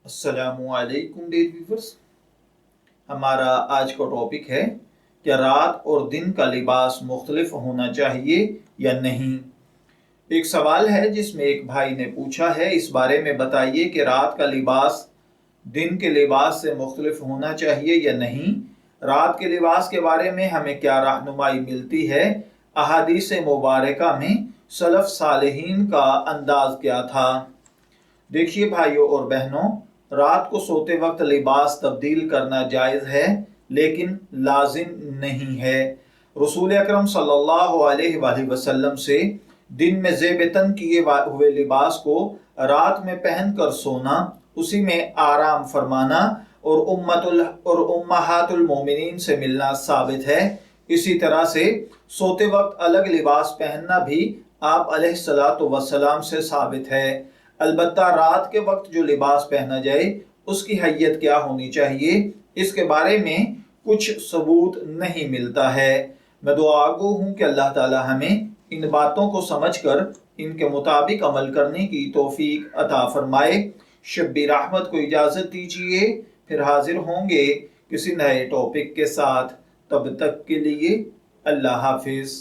अस्सलामु अलैकुम dear viewers. हमारा आज का टॉपिक है कि रात और दिन का लिबास मुख्तलिफ होना चाहिए या नहीं। एक सवाल है जिसमें एक भाई ने पूछा है, इस बारे में बताइए कि रात का लिबास दिन के लिबास से मुख्तलिफ होना चाहिए या नहीं। रात के लिबास के बारे में हमें क्या रहनुमाई मिलती है, अहादीस मुबारका में सलफ सालेहीन का अंदाज क्या था। देखिए भाइयों और बहनों, रात को सोते वक्त लिबास तब्दील करना जायज़ है लेकिन लाजिम नहीं है। रसूल अकरम सल्लल्लाहु अलैहि वसल्लम से दिन में ज़ेबतन किए हुए लिबास को रात में पहनकर सोना, उसी में आराम फरमाना और उम्महातुल मोमिनीन से मिलना साबित है। इसी तरह से सोते वक्त अलग लिबास पहनना भी आप अलैहिस्सलातु वस्सलाम से साबित है। अलबत्ता रात के वक्त जो लिबास पहना जाए उसकी हैयत क्या होनी चाहिए, इसके बारे में कुछ सबूत नहीं मिलता है। मैं दुआ गो हूँ कि अल्लाह ताला हमें इन बातों को समझकर इनके मुताबिक अमल करने की तौफीक अता फरमाए। शब्बी रहमत को इजाज़त दीजिए, फिर हाजिर होंगे किसी नए टॉपिक के साथ। तब तक के लिए अल्लाह हाफिज़।